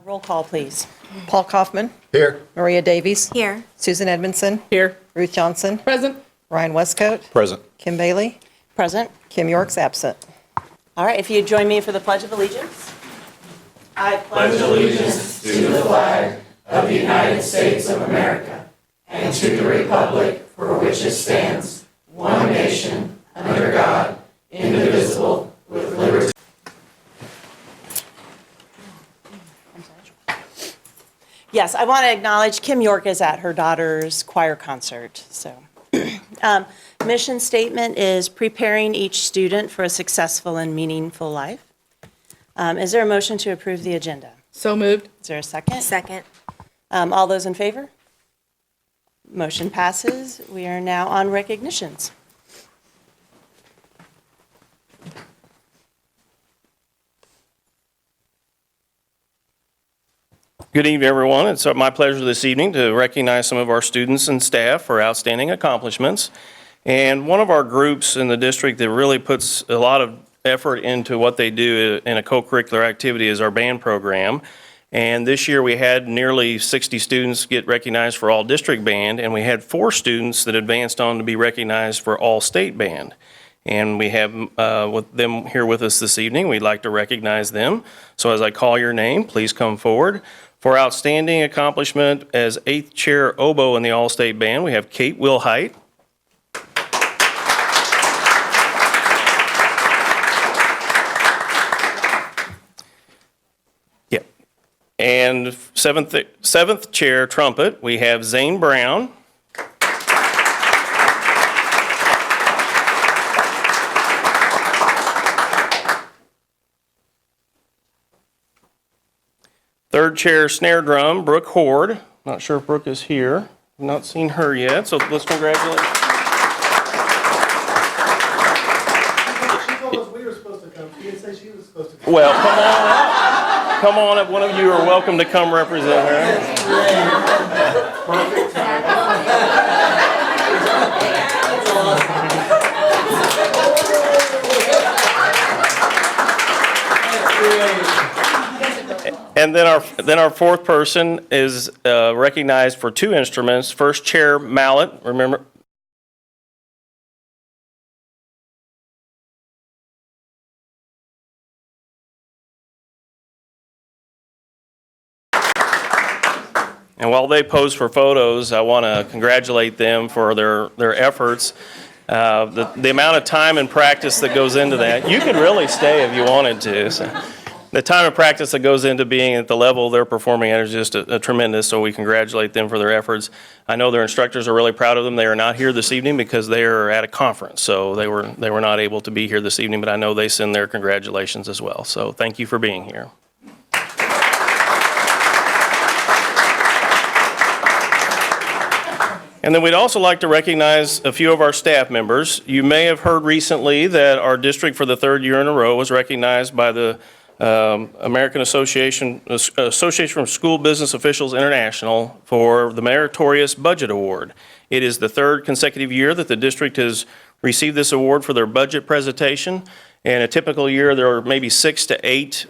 Roll call, please. Paul Kaufman. Here. Maria Davies. Here. Susan Edmondson. Here. Ruth Johnson. Present. Ryan Westcoat. Present. Kim Bailey. Present. Kim York's absent. All right, if you'd join me for the Pledge of Allegiance. I pledge allegiance to the flag of the United States of America and to the republic for which it stands, one nation, under God, indivisible, with liberty. Yes, I want to acknowledge Kim York is at her daughter's choir concert. So, mission statement is preparing each student for a successful and meaningful life. Is there a motion to approve the agenda? So moved. Is there a second? Second. All those in favor? Motion passes. We are now on recognitions. Good evening, everyone. It's my pleasure this evening to recognize some of our students and staff for outstanding accomplishments. And one of our groups in the district that really puts a lot of effort into what they do in a co-curricular activity is our band program. And this year we had nearly 60 students get recognized for all district band, and we had 4 students that advanced on to be recognized for all state band. And we have with them here with us this evening. We'd like to recognize them. So as I call your name, please come forward. For outstanding accomplishment as 8th chair oboe in the all-state band, we have Kate Wilhite. Yep. And 7th chair trumpet, we have Zane Brown. Third chair snare drum, Brooke Horde. Not sure if Brooke is here. I've not seen her yet, so let's congratulate. She told us we were supposed to come. She didn't say she was supposed to come. Well, come on up. Come on up. One of you are welcome to come represent her. Perfect time. And then our fourth person is recognized for 2 instruments. First chair mallet, remember. And while they pose for photos, I want to congratulate them for their efforts. The amount of time and practice that goes into that. You could really stay if you wanted to. So. The time of practice that goes into being at the level they're performing at is just a tremendous, so we congratulate them for their efforts. I know their instructors are really proud of them. They are not here this evening because they are at a conference, so they were not able to be here this evening, but I know they send their congratulations as well. So thank you for being here. And then we'd also like to recognize a few of our staff members. You may have heard recently that our district for the 3rd year in a row was recognized by the American Association from School Business Officials International for the Meritorious Budget Award. It is the 3rd consecutive year that the district has received this award for their budget presentation. In a typical year, there are maybe 6 to 8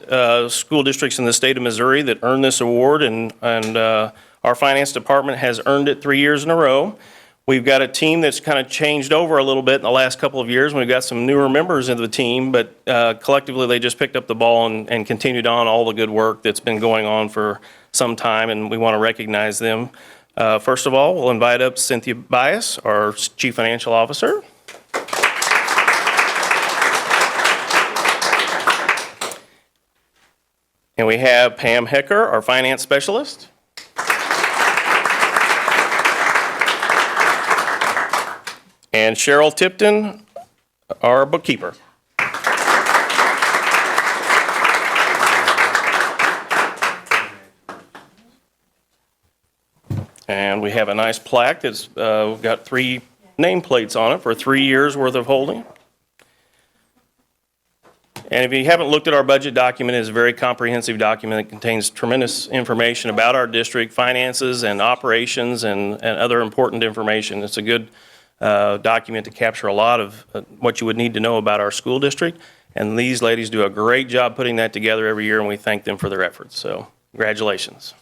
school districts in the state of Missouri that earn this award, and our finance department has earned it 3 years in a row. We've got a team that's kind of changed over a little bit in the last couple of years. We've got some newer members in the team, but collectively they just picked up the ball and continued on all the good work that's been going on for some time, and we want to recognize them. First of all, we'll invite up Cynthia Bias, our Chief Financial Officer. And we have Pam Hecker, our Finance Specialist. And Cheryl Tipton, our bookkeeper. And we have a nice plaque that's got 3 nameplates on it for 3 years worth of holding. And if you haven't looked at our budget document, it's a very comprehensive document that contains tremendous information about our district, finances and operations and other important information. It's a good document to capture a lot of what you would need to know about our school district. And these ladies do a great job putting that together every year, and we thank them for their efforts. So Congratulations.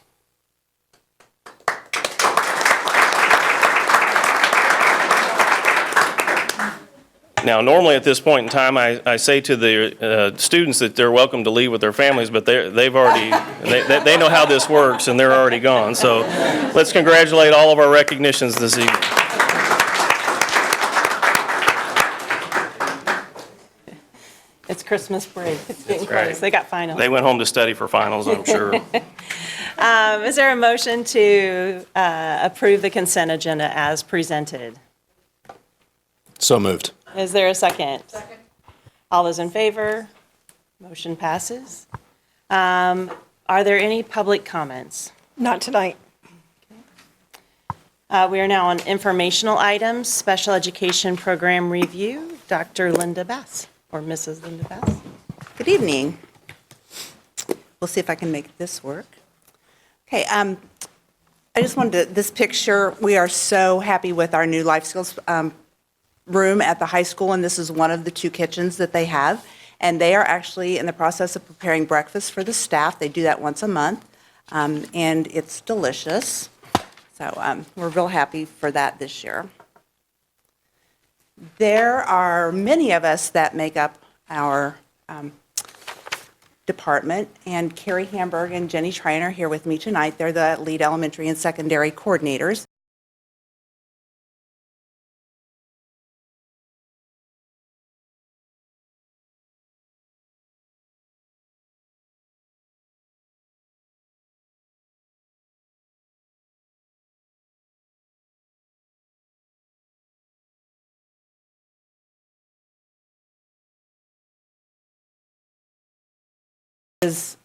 Now, normally at this point in time, I say to the students that they're welcome to leave with their families, but they've already, they know how this works, and they're already gone. So let's congratulate all of our recognitions this evening. It's Christmas break. It's getting right. close. They got finals. They went home to study for finals, I'm sure. Is there a motion to approve the consent agenda as presented? So moved. Is there a second? Second. All those in favor? Motion passes. Are there any public comments? Not tonight. We are now on informational items, special education program review. Dr. Linda Bass, or Mrs. Linda Bass. Good evening. We'll see if I can make this work. Okay, I just wanted to, this picture, we are so happy with our new life skills room at the high school, and this is one of the 2 kitchens that they have. And they are actually in the process of preparing breakfast for the staff. They do that once a month, and it's delicious. So we're real happy for that this year. There are many of us that make up our department, and Carrie Hamburg and Jenny Schreiner are here with me tonight. They're the lead elementary and secondary coordinators. Is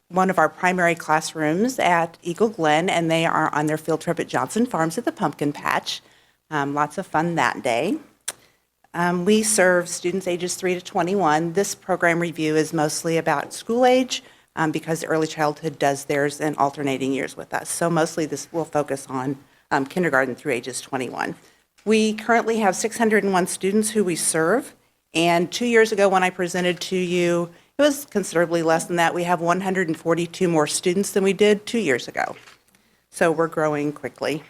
one of our primary classrooms at Eagle Glen, and they are on their field trip at Johnson Farms at the Pumpkin Patch. Lots of fun that day. We serve students ages 3 to 21. This program review is mostly about school age because early childhood does theirs in alternating years with us. So mostly this will focus on kindergarten through ages 21. We currently have 601 students who we serve, and 2 years ago when I presented to you, it was considerably less than that. We have 142 more students than we did 2 years ago. So we're growing quickly.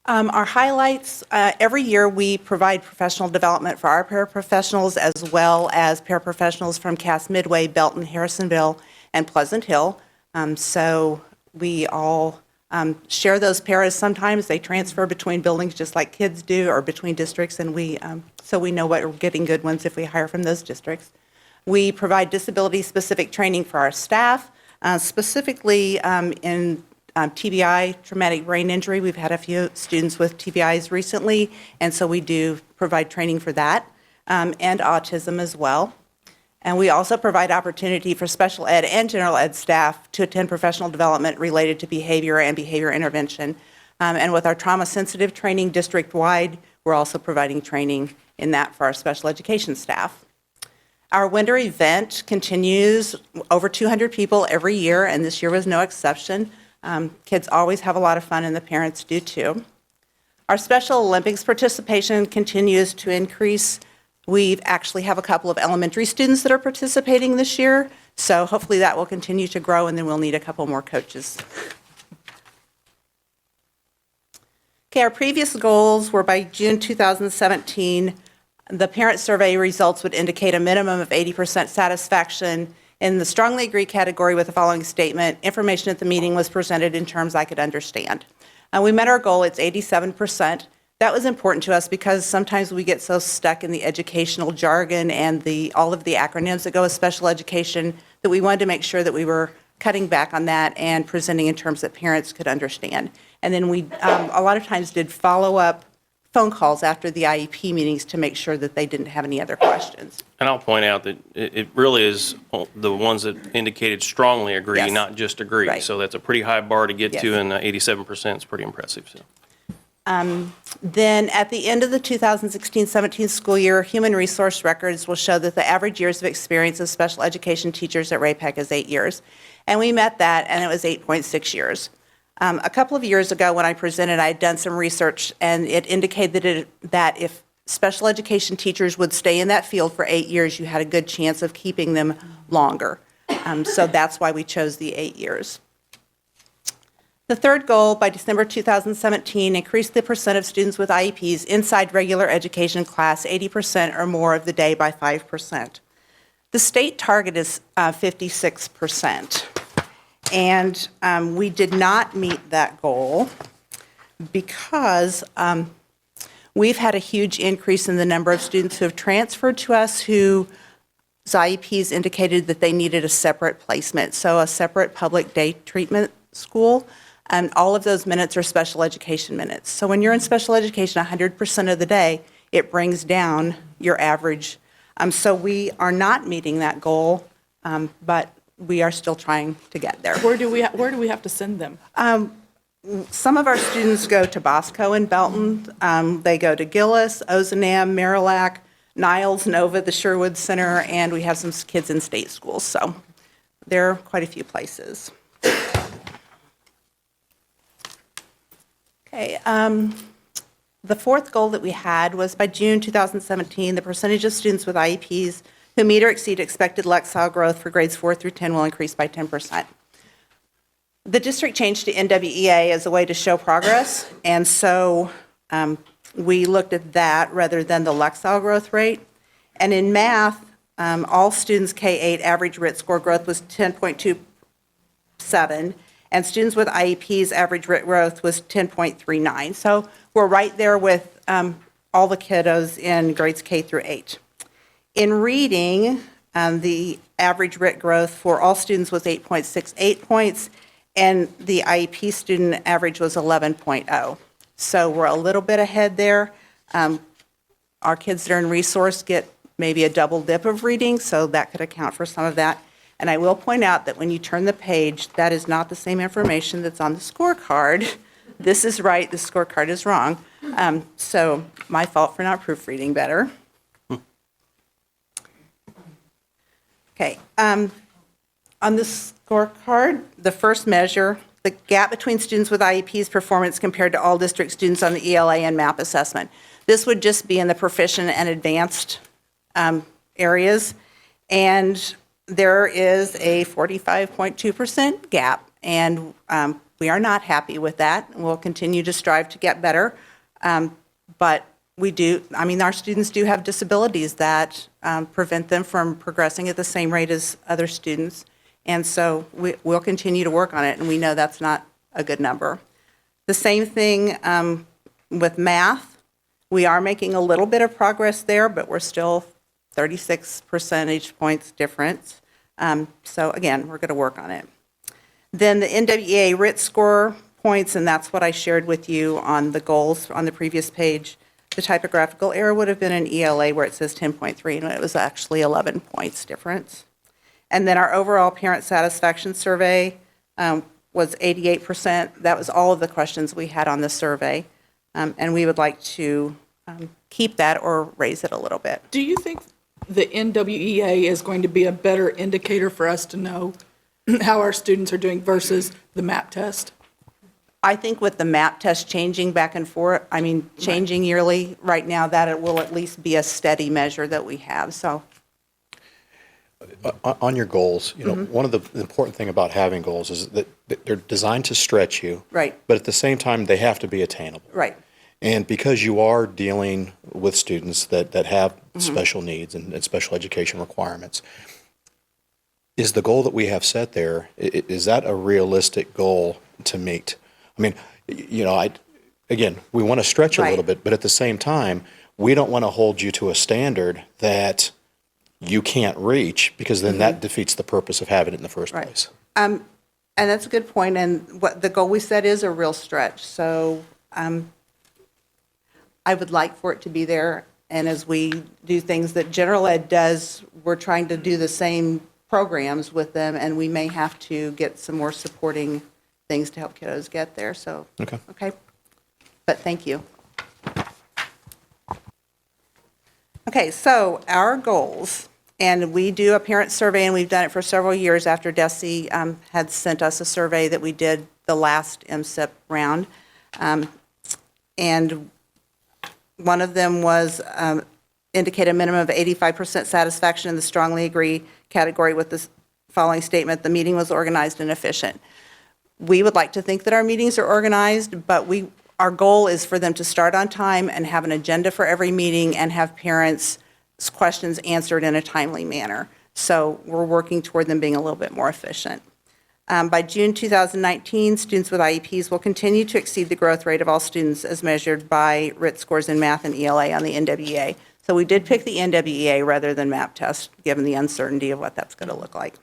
Our highlights, every year we provide professional development for our paraprofessionals as well as paraprofessionals from Cass Midway, Belton, Harrisonville, and Pleasant Hill. So we all share those paras. Sometimes they transfer between buildings just like kids do, or between districts, and so we know what we're getting good ones if we hire from those districts. We provide disability-specific training for our staff, specifically in TBI, traumatic brain injury. We've had a few students with TBIs recently, and so we do provide training for that, and autism as well. And we also provide opportunity for special ed and general ed staff to attend professional development related to behavior and behavior intervention. And with our trauma-sensitive training district-wide, we're also providing training in that for our special education staff. Our winter event continues, over 200 people every year, and this year was no exception. Kids always have a lot of fun, and the parents do too. Our Special Olympics participation continues to increase. We actually have a couple of elementary students that are participating this year, so hopefully that will continue to grow, and then we'll need a couple more coaches. Okay, our previous goals were by June 2017, the parent survey results would indicate a minimum of 80% satisfaction in the strongly agree category with the following statement: information at the meeting was presented in terms I could understand. We met our goal, it's 87%. That was important to us because sometimes we get so stuck in the educational jargon and all of the acronyms that go with special education that we wanted to make sure that we were cutting back on that and presenting in terms that parents could understand. And then we a lot of times did follow-up phone calls after the IEP meetings to make sure that they didn't have any other questions. And I'll point out that it really is the ones that indicated strongly agree, Yes. not just agree. Right. So that's a pretty high bar to get to, Yes. and 87% is pretty impressive. So. Then at the end of the 2016-17 school year, human resource records will show that the average years of experience of special education teachers at Ray-Pec is 8 years. And we met that, and it was 8.6 years. A couple of years ago when I presented, I had done some research, and it indicated that if special education teachers would stay in that field for 8 years, you had a good chance of keeping them longer. So that's why we chose the 8 years. The third goal, by December 2017, increase the percent of students with IEPs inside regular education class 80% or more of the day by 5%. The state target is 56%. And we did not meet that goal because we've had a huge increase in the number of students who have transferred to us whose IEPs indicated that they needed a separate placement, so a separate public day treatment school. And all of those minutes are special education minutes. So when you're in special education 100% of the day, it brings down your average. So we are not meeting that goal, but we are still trying to get there. Where do we have to send them? Some of our students go to Bosco in Belton. They go to Gillis, Ozanam, Marillac, Niles, Nova, the Sherwood Center, and we have some kids in state schools. So there are quite a few places. Okay. The fourth goal that we had was by June 2017, the percentage of students with IEPs who meet or exceed expected Lexile growth for grades 4 through 10 will increase by 10%. The district changed to NWEA as a way to show progress, and so we looked at that rather than the Lexile growth rate. And in math, all students K-8 average RIT score growth was 10.27, and students with IEPs average RIT growth was 10.39. So we're right there with all the kiddos in grades K through 8. In reading, the average RIT growth for all students was 8.68 points, and the IEP student average was 11.0. So we're a little bit ahead there. Our kids that are in resource get maybe a double dip of reading, so that could account for some of that. And I will point out that when you turn the page, that is not the same information that's on the scorecard. This is right, the scorecard is wrong. So my fault for not proofreading better. Okay, on the scorecard, the first measure, the gap between students with IEPs performance compared to all district students on the ELA and MAP assessment. This would just be in the proficient and advanced areas, and there is a 45.2% gap, and we are not happy with that. We'll continue to strive to get better, but we do, our students do have disabilities that prevent them from progressing at the same rate as other students, and so we'll continue to work on it, and we know that's not a good number. The same thing with math. We are making a little bit of progress there, but we're still 36 percentage points difference. So again, we're going to work on it. Then the NWEA RIT score points, and that's what I shared with you on the goals on the previous page. The typographical error would have been an ELA where it says 10.3, and it was actually 11 points difference. And then our overall parent satisfaction survey was 88%. That was all of the questions we had on the survey. And we would like to keep that or raise it a little bit. Do you think the NWEA is going to be a better indicator for us to know how our students are doing versus the MAP test? I think with the MAP test changing back and forth, changing yearly, right now that it will at least be a steady measure that we have, so. On your goals, one of the important thing about having goals is that they're designed to stretch you. Right. But at the same time, they have to be attainable. Right. And because you are dealing with students that have special needs and special education requirements, is the goal that we have set there, is that a realistic goal to meet? Again, we want to stretch a little bit, but at the same time, we don't want to hold you to a standard that you can't reach, because then that defeats the purpose of having it in the first place. And that's a good point, and what the goal we set is a real stretch, so I would like for it to be there, and as we do things that general ed does, we're trying to do the same programs with them, and we may have to get some more supporting things to help kiddos get there, so. Okay. But thank you. Okay, so our goals, and we do a parent survey, and we've done it for several years after DESE had sent us a survey that we did the last MSIP round. And One of them was indicate a minimum of 85% satisfaction in the strongly agree category with the following statement: the meeting was organized and efficient. We would like to think that our meetings are organized, but our goal is for them to start on time and have an agenda for every meeting and have parents' questions answered in a timely manner. So we're working toward them being a little bit more efficient. By June 2019, students with IEPs will continue to exceed the growth rate of all students as measured by RIT scores in math and ELA on the NWEA. So we did pick the NWEA rather than MAP test, given the uncertainty of what that's going to look like.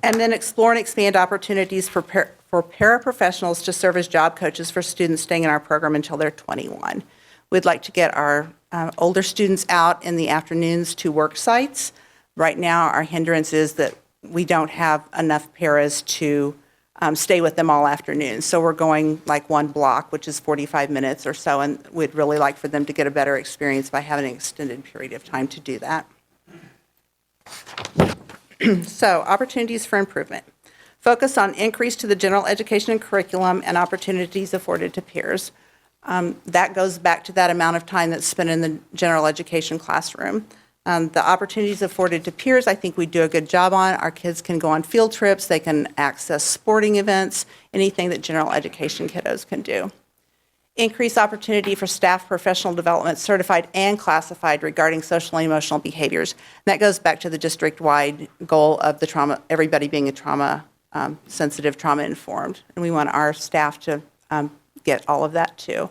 And then explore and expand opportunities for paraprofessionals to serve as job coaches for students staying in our program until they're 21. We'd like to get our older students out in the afternoons to work sites. Right now, our hindrance is that we don't have enough paras to stay with them all afternoon. So we're going like one block, which is 45 minutes or so, and we'd really like for them to get a better experience by having an extended period of time to do that. So, opportunities for improvement. Focus on increase to the general education and curriculum and opportunities afforded to peers. That goes back to that amount of time that's spent in the general education classroom. The opportunities afforded to peers, I think we do a good job on. Our kids can go on field trips, they can access sporting events, anything that general education kiddos can do. Increase opportunity for staff professional development, certified and classified, regarding social and emotional behaviors. And that goes back to the district-wide goal of the trauma, everybody being a trauma sensitive, trauma informed. And we want our staff to get all of that too.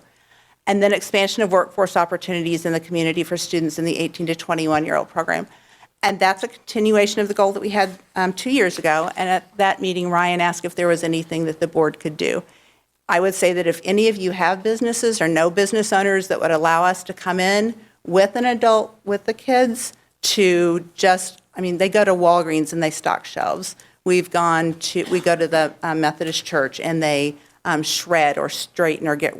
And then expansion of workforce opportunities in the community for students in the 18 to 21-year-old program. And that's a continuation of the goal that we had 2 years ago. And at that meeting, Ryan asked if there was anything that the board could do. I would say that if any of you have businesses or know business owners that would allow us to come in with an adult with the kids to just, I mean, they go to Walgreens and they stock shelves. We go to the Methodist Church and they shred or straighten or get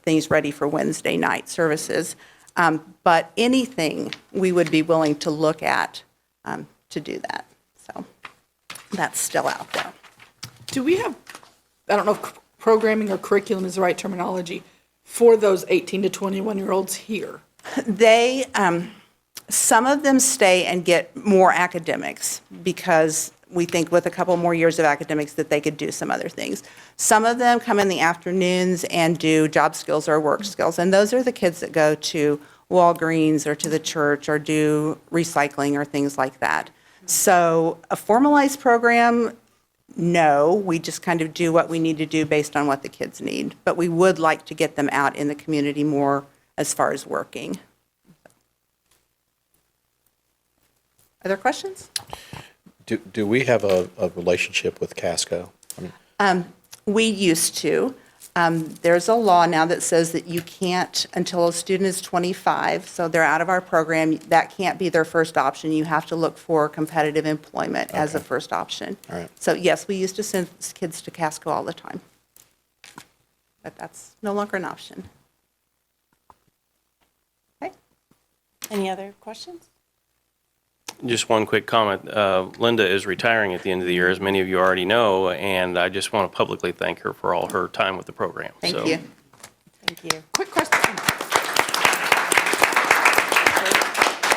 things ready for Wednesday night services. But anything we would be willing to look at to do that. So that's still out there. Do we have, I don't know if programming or curriculum is the right terminology, for those 18 to 21-year-olds here? They, some of them stay and get more academics because we think with a couple more years of academics that they could do some other things. Some of them come in the afternoons and do job skills or work skills, and those are the kids that go to Walgreens or to the church or do recycling or things like that. So a formalized program, no, we just kind of do what we need to do based on what the kids need. But we would like to get them out in the community more as far as working. Other questions? Do we have a relationship with Casco? We used to. There's a law now that says that you can't, until a student is 25, so they're out of our program, that can't be their first option. You have to look for competitive employment as a first option. All right. So yes, we used to send kids to Casco all the time. But that's no longer an option. Okay. Any other questions? Just one quick comment. Linda is retiring at the end of the year, as many of you already know, and I just want to publicly thank her for all her time with the program. Thank So, you. Thank you. Quick question.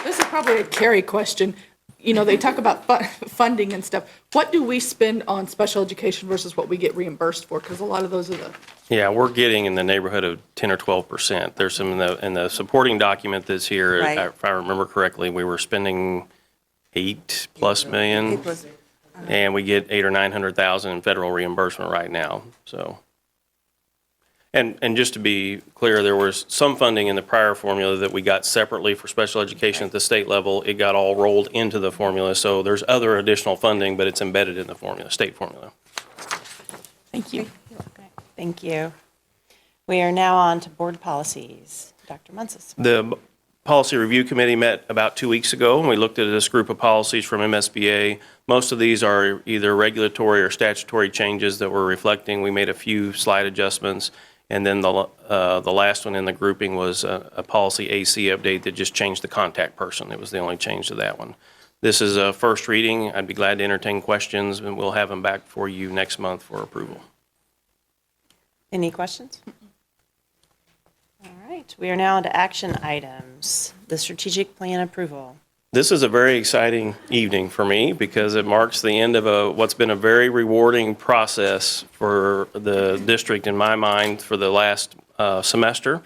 This is probably a Carrie question. You know, they talk about funding and stuff. What do we spend on special education versus what we get reimbursed for? Because a lot of those are the... Yeah, we're getting in the neighborhood of 10 or 12%. There's some in the supporting document that's here. Right. If I remember correctly, we were spending $8+ million. It was, And we get 800,000 or 900,000 in federal reimbursement right now, so. And just to be clear, there was some funding in the prior formula that we got separately for special education at the state level. It got all rolled into the formula, so there's other additional funding, but it's embedded in the formula, state formula. Thank you. Thank you. We are now on to board policies. Dr. Muncis. The Policy Review Committee met about 2 weeks ago, and we looked at this group of policies from MSBA. Most of these are either regulatory or statutory changes that we're reflecting. We made a few slight adjustments, and then the last one in the grouping was a policy AC update that just changed the contact person. It was the only change to that one. This is a first reading. I'd be glad to entertain questions, and we'll have them back for you next month for approval. Any questions? All right. right, we are now on to action items. The strategic plan approval. This is a very exciting evening for me because it marks the end of what's been a very rewarding process for the district in my mind for the last semester.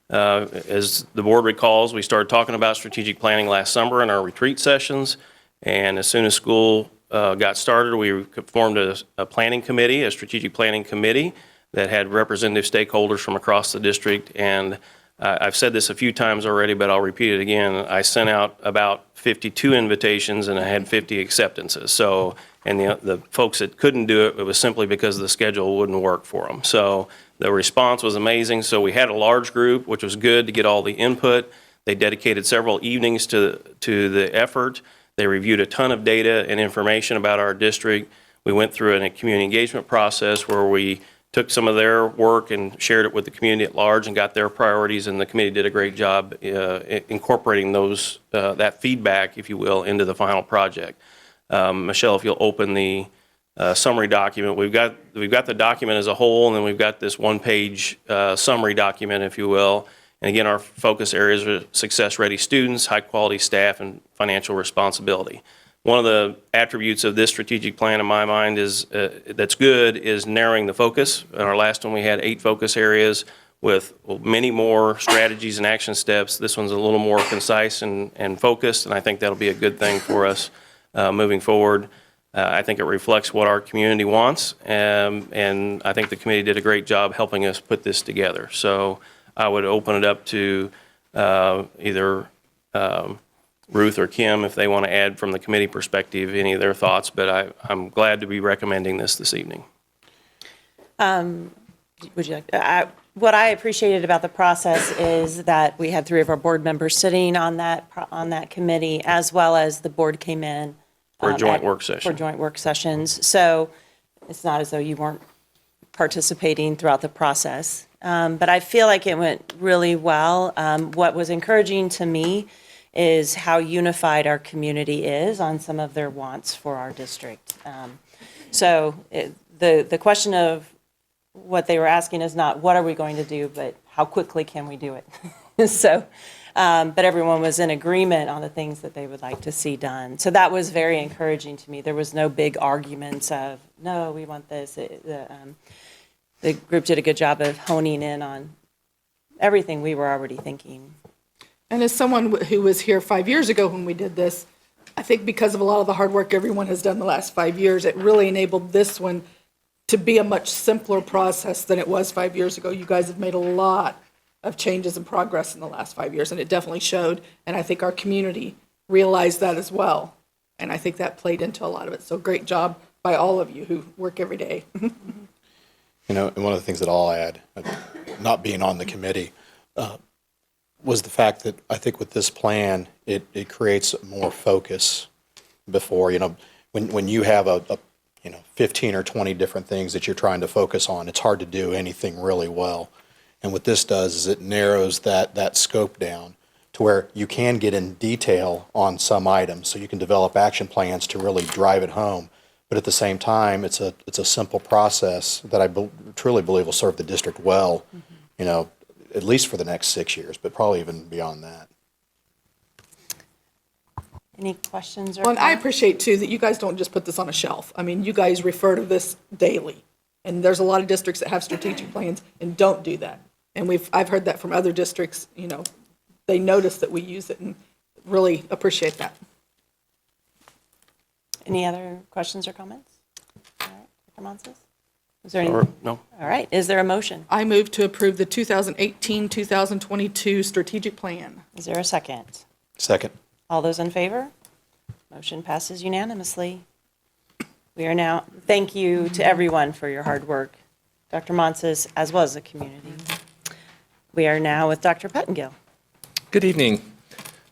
As the board recalls, we started talking about strategic planning last summer in our retreat sessions, and as soon as school got started, we formed a planning committee, a strategic planning committee that had representative stakeholders from across the district. And I've said this a few times already, but I'll repeat it again. I sent out about 52 invitations and I had 50 acceptances. So, and the folks that couldn't do it, it was simply because the schedule wouldn't work for them. So the response was amazing. So we had a large group, which was good to get all the input. They dedicated several evenings to the effort. They reviewed a ton of data and information about our district. We went through a community engagement process where we took some of their work and shared it with the community at large and got their priorities, and the committee did a great job incorporating those that feedback, if you will, into the final project. Michelle, if you'll open the summary document. We've got the document as a whole, and then we've got this one-page summary document, if you will. And again, our focus areas are success-ready students, high-quality staff, and financial responsibility. One of the attributes of this strategic plan in my mind is that's good is narrowing the focus. In our last one, we had 8 focus areas with many more strategies and action steps. This one's a little more concise and focused, and I think that'll be a good thing for us moving forward. I think it reflects what our community wants, and I think the committee did a great job helping us put this together. So I would open it up to either Ruth or Kim if they want to add from the committee perspective any of their thoughts, but I'm glad to be recommending this evening. Would you like, what I appreciated about the process is that we had 3 of our board members sitting on that committee, as well as the board came in. For a joint work session. For joint work sessions. So it's not as though you weren't participating throughout the process. But I feel like it went really well. What was encouraging to me is how unified our community is on some of their wants for our district. So the question of what they were asking is not what are we going to do, but how quickly can we do it? So, but everyone was in agreement on the things that they would like to see done. So that was very encouraging to me. There was no big arguments of, no, we want this. The group did a good job of honing in on everything we were already thinking. And as someone who was here 5 years ago when we did this, I think because of a lot of the hard work everyone has done the last 5 years, it really enabled this one to be a much simpler process than it was 5 years ago. You guys have made a lot of changes and progress in the last 5 years, and it definitely showed. And I think our community realized that as well. And I think that played into a lot of it. So great job by all of you who work every day. You know, and one of the things that I'll add, not being on the committee, was the fact that I think with this plan, it creates more focus before, you know, when you have a 15 or 20 different things that you're trying to focus on, it's hard to do anything really well. And what this does is it narrows that scope down to where you can get in detail on some items, so you can develop action plans to really drive it home. But at the same time, it's a simple process that I truly believe will serve the district well, you know, at least for the next 6 years, but probably even beyond that. Any questions or Well, and I comments? appreciate too that you guys don't just put this on a shelf. I mean, you guys refer to this daily. And there's a lot of districts that have strategic plans and don't do that. And I've heard that from other districts, you know, they notice that we use it and really appreciate that. Any other questions or comments? All right, Dr. Monses? Is there any? No? All right, is there a motion? I move to approve the 2018-2022 strategic plan. Is there a second? Second. All those in favor? Motion passes unanimously. We are now, thank you to everyone for your hard work, Dr. Monses, as well as the community. We are now with Dr. Pettengill. Good evening.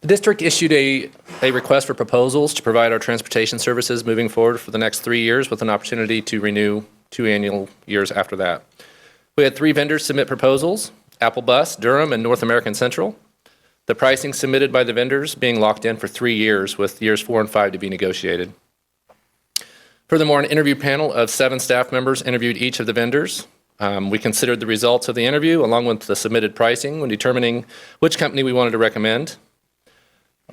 The district issued a request for proposals to provide our transportation services moving forward for the next 3 years with an opportunity to renew 2 annual years after that. We had 3 vendors submit proposals, Apple Bus, Durham, and North American Central. The pricing submitted by the vendors being locked in for 3 years, with years 4 and 5 to be negotiated. Furthermore, an interview panel of 7 staff members interviewed each of the vendors. We considered the results of the interview along with the submitted pricing when determining which company we wanted to recommend.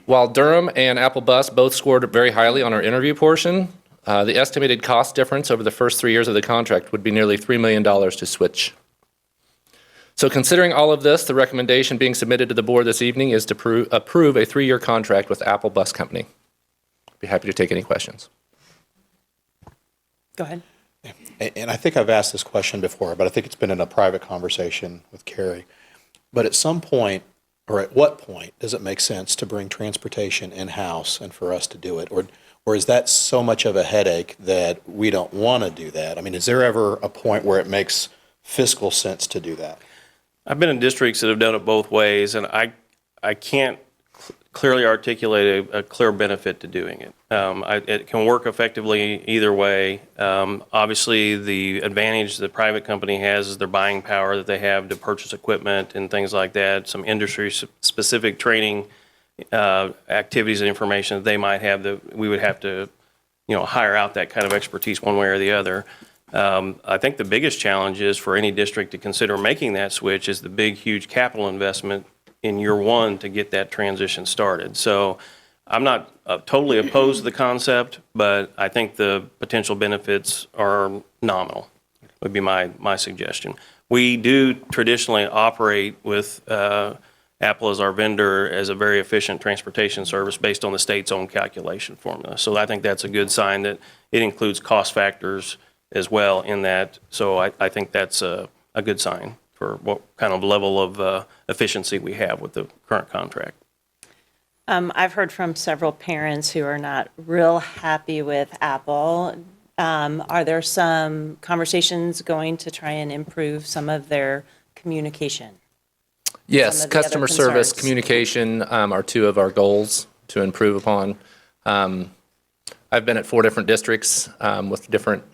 While Durham and Apple Bus both scored very highly on our interview portion, the estimated cost difference over the first 3 years of the contract would be nearly $3 million to switch. So considering all of this, the recommendation being submitted to the board this evening is to approve a 3-year contract with Apple Bus Company. Be happy to take any questions. Go ahead. And I think I've asked this question before, but I think it's been in a private conversation with Carrie. But at some point, or at what point, does it make sense to bring transportation in-house and for us to do it? Or is that so much of a headache that we don't want to do that? I mean, is there ever a point where it makes fiscal sense to do that? I've been in districts that have done it both ways, and I can't clearly articulate a clear benefit to doing it. It can work effectively either way. Obviously, the advantage the private company has is their buying power that they have to purchase equipment and things like that, some industry-specific training activities and information that they might have that we would have to, hire out that kind of expertise one way or the other. I think the biggest challenge is for any district to consider making that switch is the big, huge capital investment in year one to get that transition started. So I'm not totally opposed to the concept, but I think the potential benefits are nominal, would be my suggestion. We do traditionally operate with Apple as our vendor as a very efficient transportation service based on the state's own calculation formula. So I think that's a good sign that it includes cost factors as well in that. So I think that's a good sign for what kind of level of efficiency we have with the current contract. I've heard from several parents who are not real happy with Apple. Are there some conversations going to try and improve some of their communication? Yes, Some of the other customer service, concerns. communication are two of our goals to improve upon. I've been at 4 different districts with different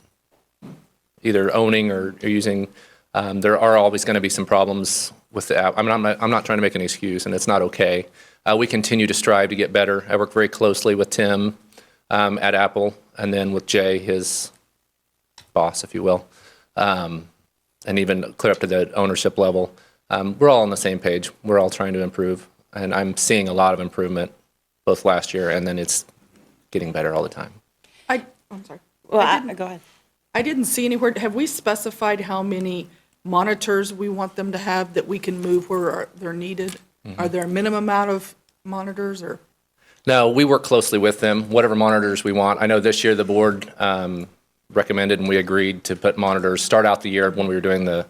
either owning or using. There are always going to be some problems with the app. I'm not trying to make an excuse, and it's not okay. We continue to strive to get better. I work very closely with Tim at Apple, and then with Jay, his boss, if you will, and even clear up to the ownership level. We're all on the same page. We're all trying to improve, and I'm seeing a lot of improvement both last year, and then it's getting better all the time. I'm sorry. Well, go ahead. I didn't see anywhere, have we specified how many monitors we want them to have that we can move where they're needed? Are there a minimum amount of monitors or? No, we work closely with them, whatever monitors we want. I know this year the board recommended and we agreed to put monitors, start out the year when we were doing the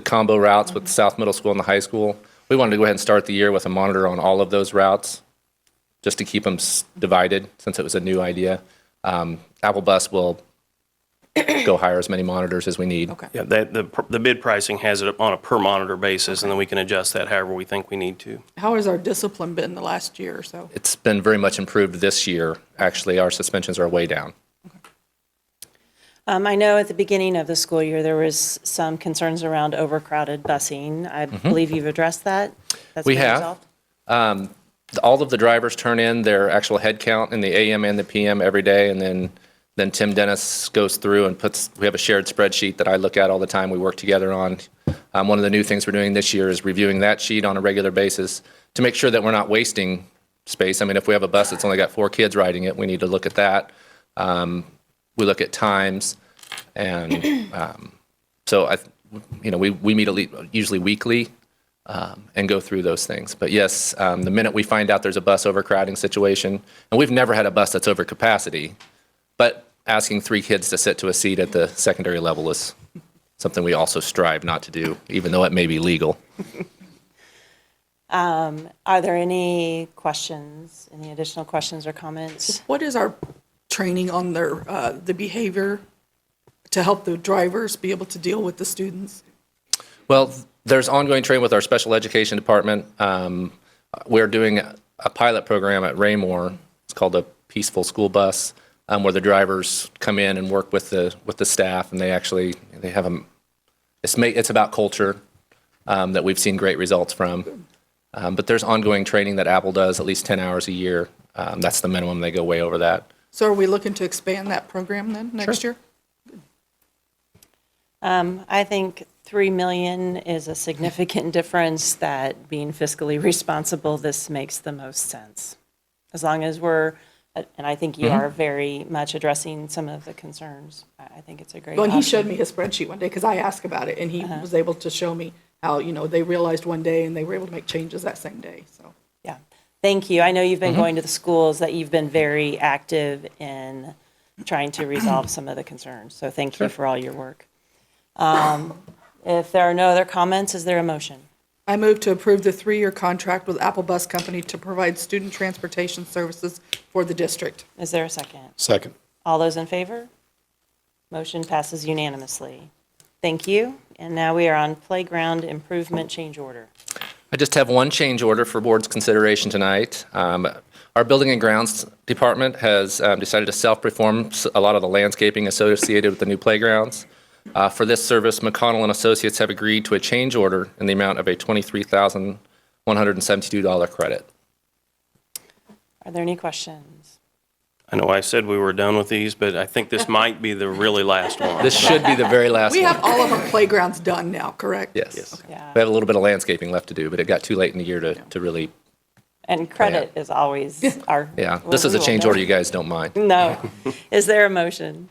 combo routes with South Middle School and the high school. We wanted to go ahead and start the year with a monitor on all of those routes just to keep them divided since it was a new idea. Apple Bus will go hire as many monitors as we need. Okay. Yeah, the bid pricing has it on a per monitor basis, and then we can adjust that however we think we need to. How has our discipline been the last year or so? It's been very much improved this year. Actually, our suspensions are way down. I know at the beginning of the school year, there was some concerns around overcrowded busing. I believe you've addressed that? That's We been have. resolved? All of the drivers turn in their actual head count in the AM and the PM every day, and then Tim Dennis goes through and we have a shared spreadsheet that I look at all the time, we work together on. One of the new things we're doing this year is reviewing that sheet on a regular basis to make sure that we're not wasting space. I mean, if we have a bus that's only got 4 kids riding it, we need to look at that. We look at times, and so we meet usually weekly and go through those things. But yes, the minute we find out there's a bus overcrowding situation, and we've never had a bus that's over capacity, but asking 3 kids to sit to a seat at the secondary level is something we also strive not to do, even though it may be legal. Are there any questions, any additional questions or comments? What is our training on the behavior to help the drivers be able to deal with the students? Well, there's ongoing training with our special education department. We're doing a pilot program at Raymore. It's called a Peaceful School Bus, where the drivers come in and work with the staff, and they have it's about culture that we've seen great results from. But there's ongoing training that Apple does at least 10 hours a year. That's the minimum. They go way over that. So are we looking to expand that program then next year? I think 3 million is a significant difference that being fiscally responsible, this makes the most sense. As long as we're, and I think you are very much addressing some of the concerns. I think it's a great Well, and he option. showed me his spreadsheet one day, because I asked about it, and he was able to show me how, they realized one day and they were able to make changes that same day, so. Yeah, thank you. I know you've been going to the schools, that you've been very active in trying to resolve some of the concerns. So thank you for all your work. If there are no other comments, is there a motion? I move to approve the 3-year contract with Apple Bus Company to provide student transportation services for the district. Is there a second? Second. All those in favor? Motion passes unanimously. Thank you. And now we are on playground improvement change order. I just have one change order for board's consideration tonight. Our Building and Grounds Department has decided to self-perform a lot of the landscaping associated with the new playgrounds. For this service, McConnell and Associates have agreed to a change order in the amount of a $23,172 credit. Are there any questions? I know I said we were done with these, but I think this might be the really last one. This should be the very last We one. have all of our playgrounds done now, correct? Yes. Yeah. We have a little bit of landscaping left to do, but it got too late in the year to really, And credit is always our. yeah. This is a we will change never- order you guys don't mind. No. Is there a motion?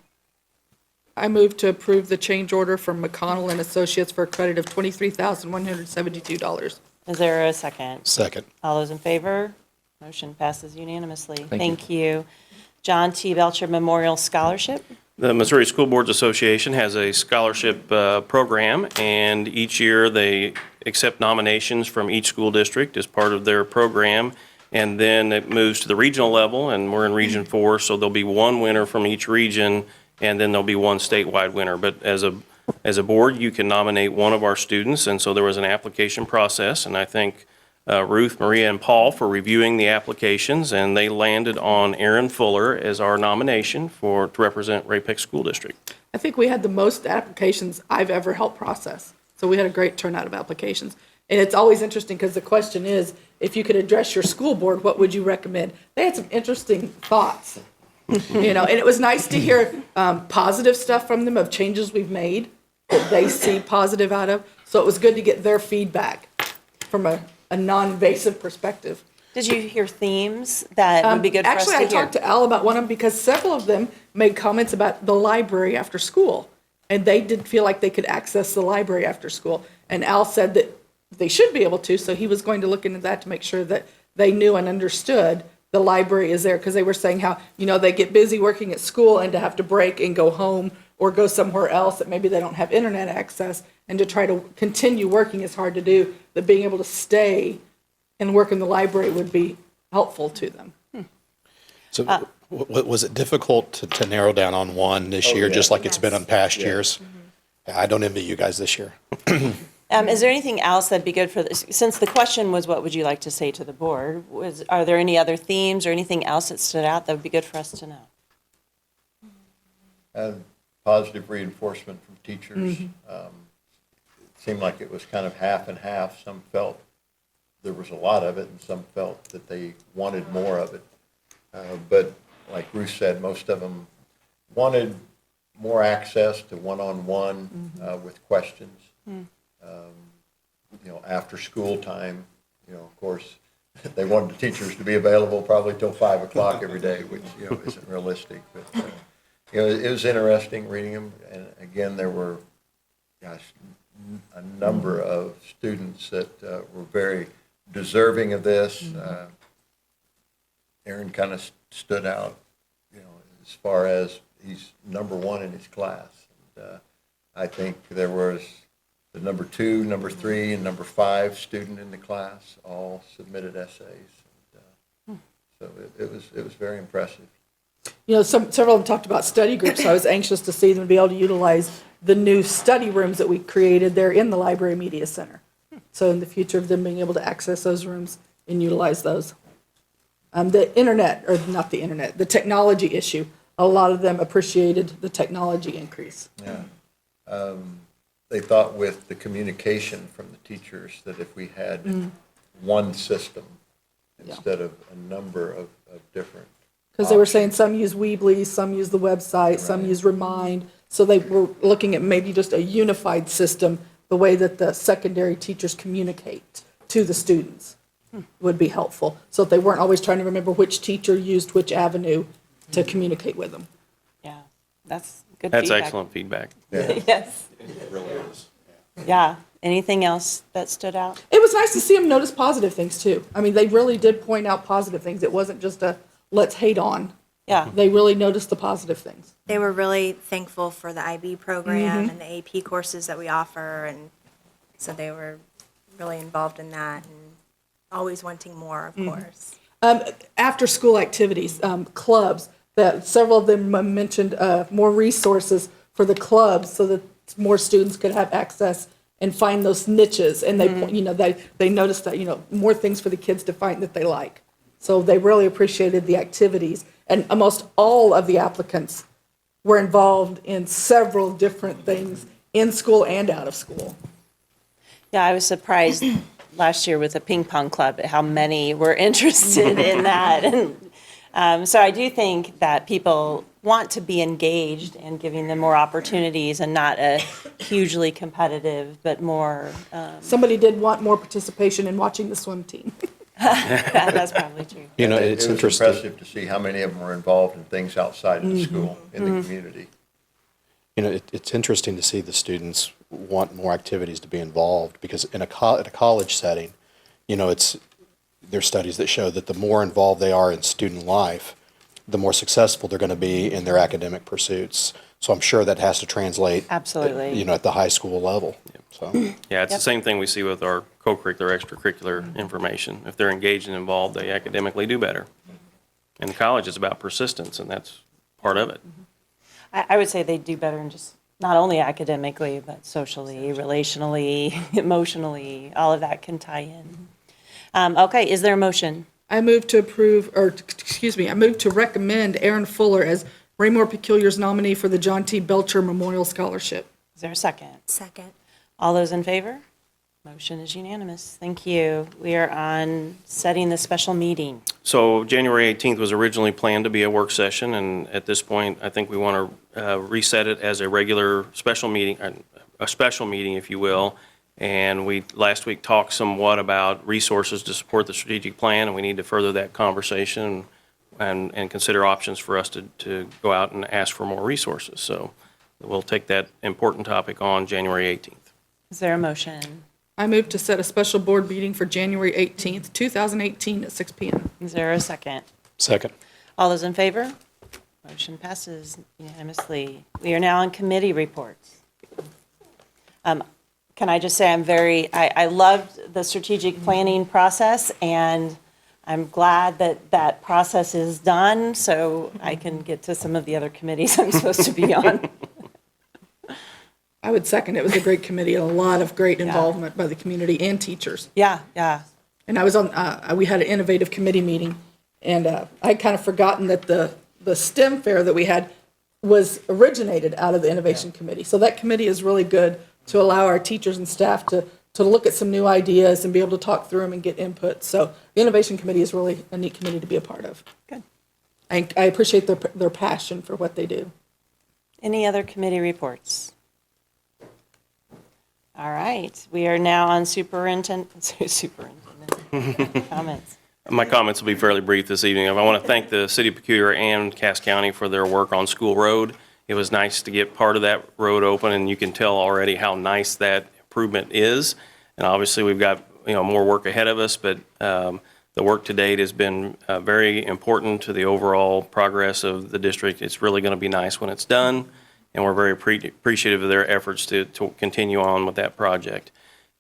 I move to approve the change order from McConnell and Associates for a credit of $23,172. Is there a second? Second. All those in favor? Motion passes unanimously. Thank you. John T. Belcher Memorial Scholarship. The Missouri School Boards Association has a scholarship program, and each year they accept nominations from each school district as part of their program, and then it moves to the regional level, and we're in Region 4, so there'll be one winner from each region, and then there'll be one statewide winner. But as a board, you can nominate one of our students, and so there was an application process, and I thank Ruth, Maria, and Paul for reviewing the applications, and they landed on Aaron Fuller as our nomination to represent Ray-Pec School District. I think we had the most applications I've ever helped process. So we had a great turnout of applications. And it's always interesting because the question is, if you could address your school board, what would you recommend? They had some interesting thoughts, and it was nice to hear positive stuff from them of changes we've made that they see positive out of. So it was good to get their feedback from a non-invasive perspective. Did you hear themes that would be good for us to hear? Actually, I talked to Al about one of them because several of them made comments about the library after school. And they did feel like they could access the library after school. And Al said that they should be able to, so he was going to look into that to make sure that they knew and understood the library is there. Because they were saying how, they get busy working at school and to have to break and go home or go somewhere else that maybe they don't have internet access. And to try to continue working is hard to do. That being able to stay and work in the library would be helpful to them. So was it difficult to narrow down on one this year, just like it's been in past years? I don't envy you guys this year. Is there anything else that'd be good for this? Since the question was, what would you like to say to the board? Are there any other themes or anything else that stood out that would be good for us to know? Positive reinforcement from teachers. It seemed like it was kind of half and half. Some felt there was a lot of it, and some felt that they wanted more of it. But like Ruth said, most of them wanted more access to one-on-one with questions. After school time, of course, they wanted the teachers to be available probably till 5 o'clock every day, which, isn't realistic. But, it was interesting reading them. And again, there were, a number of students that were very deserving of this. Aaron kind of stood out, as far as he's number one in his class. And, I think there was the number 2, number 3, and number 5 student in the class all submitted essays. And, so it was very impressive. Several of them talked about study groups, so I was anxious to see them be able to utilize the new study rooms that we created there in the Library Media Center. So in the future of them being able to access those rooms and utilize those. The technology issue, a lot of them appreciated the technology increase. Yeah. They thought with the communication from the teachers that if we had one system instead of a number of different. Because they were saying some use Weebly, some use the website, some use Remind, So they were looking at maybe just a unified system, the way that the secondary teachers communicate to the students would be helpful. So if they weren't always trying to remember which teacher used which avenue to communicate with them. Yeah, that's good That's feedback. excellent feedback. Yes. Yeah. Anything else that stood out? It was nice to see them notice positive things too. I mean, they really did point out positive things. It wasn't just a let's hate on. Yeah. They really noticed the positive things. They were really thankful for the IB program and the AP courses that we offer, and so they were really involved in that and always wanting more, of course. After-school activities, clubs, that several of them mentioned more resources for the clubs so that more students could have access and find those niches. And they noticed that, more things for the kids to find that they like. So they really appreciated the activities. And almost all of the applicants were involved in several different things in school and out of school. Yeah, I was surprised last year with the ping pong club at how many were interested in that. And so I do think that people want to be engaged and giving them more opportunities and not a hugely competitive, but more. Somebody did want more participation in watching the swim team. That's probably true. It's It was interesting. impressive to see how many of them were involved in things outside of the school, in the community. It's interesting to see the students want more activities to be involved because in a college setting, there's studies that show that the more involved they are in student life, the more successful they're going to be in their academic pursuits. So I'm sure that has to translate. Absolutely. At the high school level. So Yeah, it's the same thing we see with our co-curricular, extracurricular information. If they're engaged and involved, they academically do better. And college is about persistence, and that's part of it. I would say they do better in just not only academically, but socially, relationally, emotionally, all of that can tie in. Okay, is there a motion? I move to I move to recommend Aaron Fuller as Raymore-Peculiar's nominee for the John T. Belcher Memorial Scholarship. Is there a second? Second. All those in favor? Motion is unanimous. Thank you. We are on setting the special meeting. So January 18th was originally planned to be a work session, and at this point, I think we want to reset it as a regular special meeting, if you will. And we last week talked somewhat about resources to support the strategic plan, and we need to further that conversation and consider options for us to go out and ask for more resources. So we'll take that important topic on January 18th. Is there a motion? I move to set a special board meeting for January 18th, 2018 at 6 p.m. Is there a second? second. All those in favor? Motion passes unanimously. We are now on committee reports. Can I just say I loved the strategic planning process, and I'm glad that that process is done, so I can get to some of the other committees I'm supposed to be on. I would second. It was a great committee and a lot of great involvement by the community and teachers. Yeah, yeah. And I was on, we had an innovative committee meeting, and I'd kind of forgotten that the STEM fair that we had was originated out of the Innovation Committee. So that committee is really good to allow our teachers and staff to look at some new ideas and be able to talk through them and get input. So the Innovation Committee is really a neat committee to be a part of. Good. I appreciate their passion for what they do. Any other committee reports? All right, we are now on superintendent comments. My comments will be fairly brief this evening. I want to thank the City of Peculiar and Cass County for their work on School Road. It was nice to get part of that road open, and you can tell already how nice that improvement is. And obviously, we've got more work ahead of us, but the work to date has been very important to the overall progress of the district. It's really going to be nice when it's done, and we're very appreciative of their efforts to continue on with that project.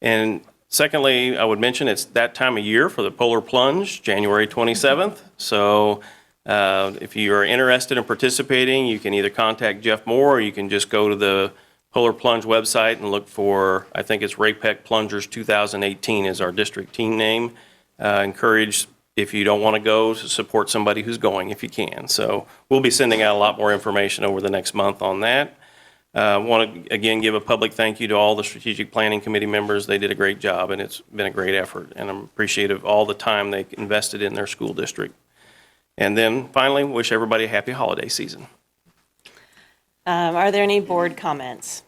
And secondly, I would mention it's that time of year for the Polar Plunge, January 27th. So if you are interested in participating, you can either contact Jeff Moore, or you can just go to the Polar Plunge website and look for, I think it's Ray-Pec Plungers 2018 is our district team name. Encourage, if you don't want to go, to support somebody who's going if you can. So we'll be sending out a lot more information over the next month on that. I want to, again, give a public thank you to all the Strategic Planning Committee members. They did a great job, and it's been a great effort, and I'm appreciative of all the time they invested in their school district. And then finally, wish everybody a happy holiday season. Are there any board comments?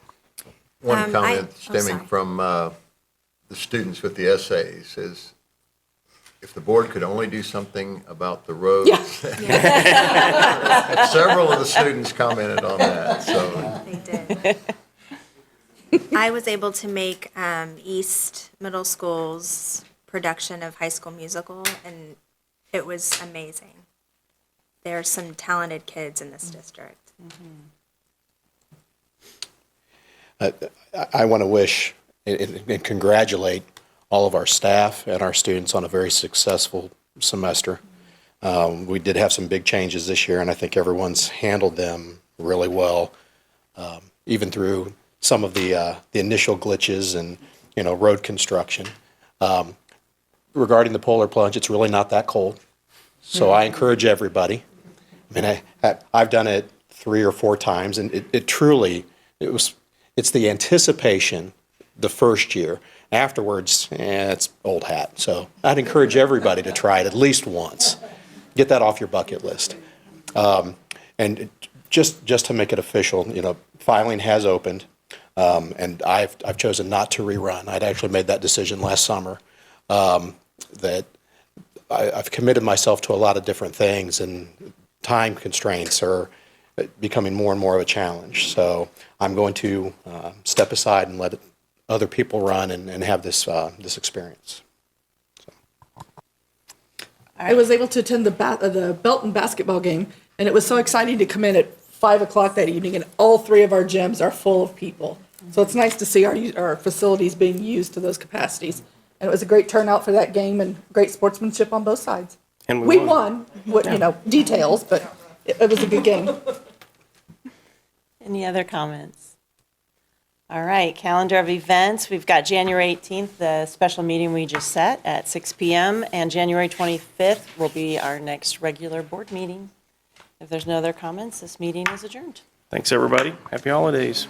One comment stemming sorry. from the students with the essays is, if the board could only do something about the roads. Several of the students commented on that, so. They did. I was able to make East Middle School's production of High School Musical, and it was amazing. There are some talented kids in this district. I want to wish and congratulate all of our staff and our students on a very successful semester. We did have some big changes this year, and I think everyone's handled them really well, even through some of the initial glitches and, road construction. Regarding the polar plunge, it's really not that cold, so I encourage everybody. I mean, I've done it 3 or 4 times, and it's the anticipation the first year. Afterwards, it's old hat. So I'd encourage everybody to try it at least once. Get that off your bucket list. And just to make it official, filing has opened, and I've chosen not to rerun. I'd actually made that decision last summer, that I've committed myself to a lot of different things, and time constraints are becoming more and more of a challenge. So I'm going to step aside and let other people run and have this experience. I was able to attend the Belton basketball game, and it was so exciting to come in at 5 o'clock that evening, and all 3 of our gyms are full of people. So it's nice to see our facilities being used to those capacities. And it was a great turnout for that game and great sportsmanship on both sides. And We won, details, but it was a good game. Any other comments? All right, calendar of events. We've got January 18th, the special meeting we just set at 6 p.m., and January 25th will be our next regular board meeting. If there's no other comments, this meeting is adjourned. Thanks, everybody. Happy holidays.